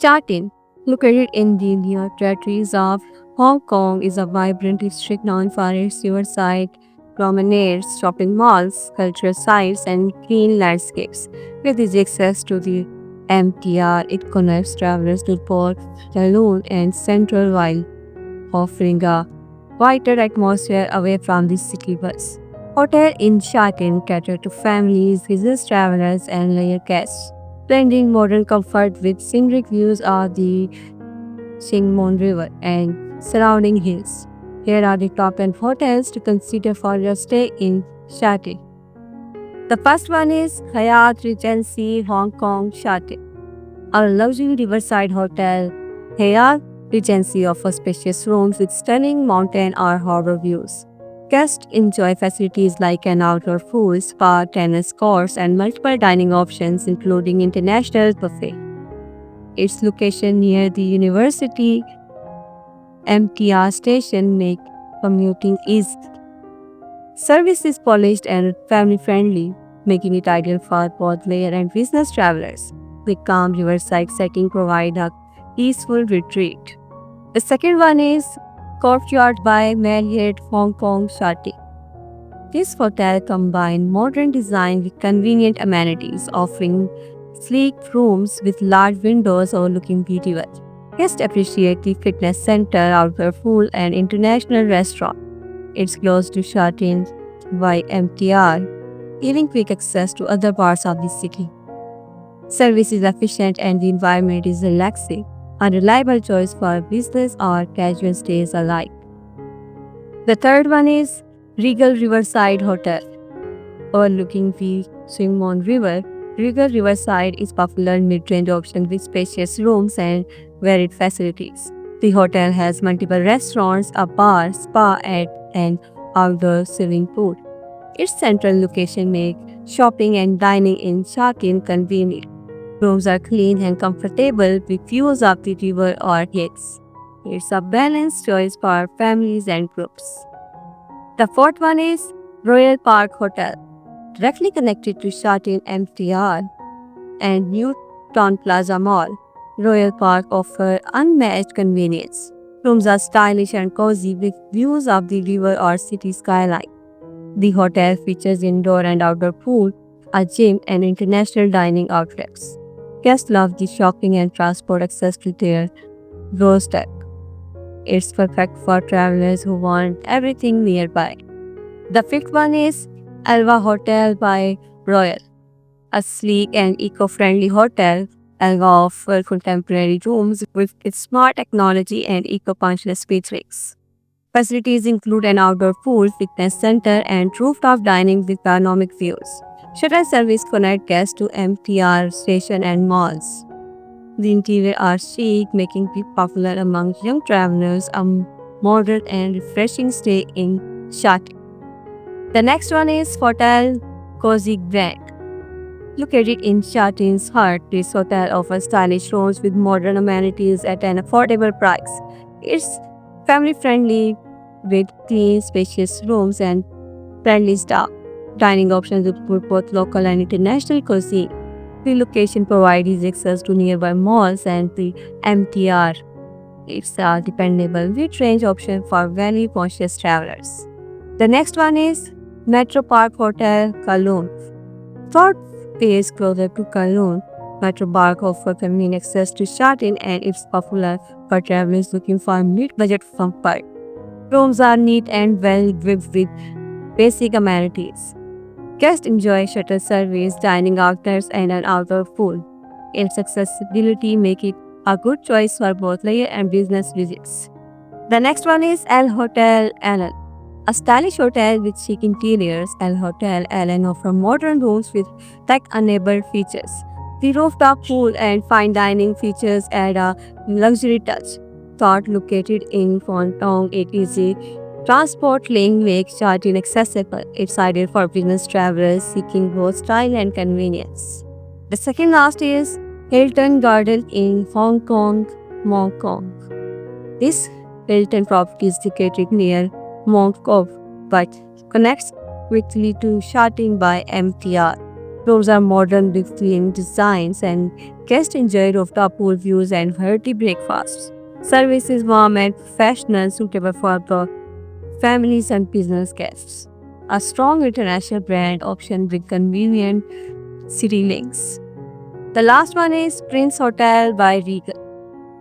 Shatin, located in the near territories of Hong Kong, is a vibrant district known for its riverside promenades, shopping malls, cultural sites, and green landscapes. With easy access to the MTR, it connects travelers to Port Kowloon and Central while offering a quieter atmosphere away from the city bus. Hotel in Shatin cater to families, business travelers, and leisure guests, blending modern comfort with scenic views of the Singmon River and surrounding hills. Here are the top 10 hotels to consider for your stay in Shatin. The first one is Hyatt Regency Hong Kong Shatin, a luxury riverside hotel. Hyatt Regency offers spacious rooms with stunning mountain or harbor views. Guests enjoy facilities like an outdoor pool, spa, tennis courts, and multiple dining options, including international buffet. Its location near the university MTR station make commuting easy. Service is polished and family friendly, making it ideal for both leisure and business travelers. The calm riverside setting provides a peaceful retreat. The second one is Courtyard by Marriott Hong Kong Shati. This hotel combines modern design with convenient amenities, offering sleek rooms with large windows overlooking beauty views. Guests appreciate the fitness center, outdoor pool, and international restaurant. It's close to Shatin by MTR, giving quick access to other parts of the city. Service is efficient and the environment is relaxing, a reliable choice for business or casual stays alike. The third one is Regal Riverside Hotel. Overlooking the Singmon River, Regal Riverside is popular mid-range option with spacious rooms and varied facilities. The hotel has multiple restaurants, a bar, spa, and an outdoor swimming pool. Its central location makes shopping and dining in Shatin convenient. Rooms are clean and comfortable with views of the river or hills. It's a balanced choice for families and groups. The fourth one is Royal Park Hotel, directly connected to Shatin MTR and New Town Plaza Mall. Royal Park offers unmatched convenience. Rooms are stylish and cozy with views of the river or city skyline. The hotel features indoor and outdoor pool, a gym, and international dining outlets. Guests love the shopping and transport access to their doorstep. It's perfect for travelers who want everything nearby. The fifth one is Alva Hotel by Royal, a sleek and eco-friendly hotel. Alva offers contemporary rooms with its smart technology and eco-conscious features. Facilities include an outdoor pool, fitness center, and rooftop dining with panoramic views. Shuttle service connect guests to MTR station and malls. The interior are chic, making it popular among young travelers, a modern and refreshing stay in Shati. The next one is Hotel Cozy Grand. Located in Shatin's heart, this hotel offers stylish rooms with modern amenities at an affordable price. It's family friendly with clean, spacious rooms and friendly staff. Dining options include both local and international cuisine. The location provides easy access to nearby malls and the MTR. It's a dependable mid-range option for value-conscious travelers. The next one is Metro Park Hotel, Kowloon. Third based closer to Kowloon, Metro Park offers convenient access to Shatin and it's popular for travelers looking for mid-budget comfort. Rooms are neat and well equipped with basic amenities. Guests enjoy shuttle service, dining outlets, and an outdoor pool. Its accessibility makes it a good choice for both leisure and business visits. The next one is El Hotel Allen. A stylish hotel with chic interiors, El Hotel Allen offers modern rooms with tech-enabled features. The rooftop pool and fine dining features add a luxury touch. Thought located in Fontong, it is a transport link makes charging accessible. It's ideal for business travelers seeking both style and convenience. The second last is Hilton Garden in Hong Kong, Mong Kong. This Hilton property is located near Mont Cove but connects quickly to Shatin by MTR. Rooms are modern with clean designs and Guests enjoy rooftop pool views and hearty breakfasts. Service is warm and professional, suitable for both families and business guests. A strong international brand option with convenient city links. The last one is Prince Hotel by Regal.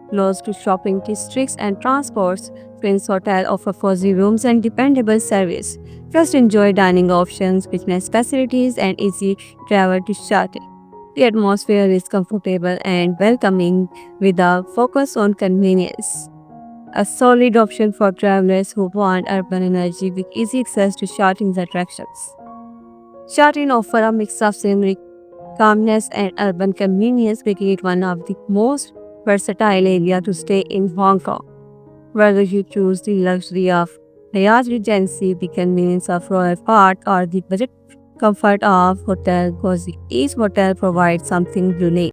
Close to shopping districts and transports, Prince Hotel offers cozy rooms and dependable service. Just enjoy dining options, business facilities, and easy travel to Sharjah. The atmosphere is comfortable and welcoming with a focus on convenience. A solid option for travelers who want urban energy with easy access to Sharjah's attractions. Sharjah offers a mix of scenic calmness and urban convenience, making it one of the most versatile areas to stay in Hong Kong. Whether you choose the luxury of Hyatt Regency, the convenience of Royal Park, or the budget comfort of Hotel Cozy, each hotel provides something unique.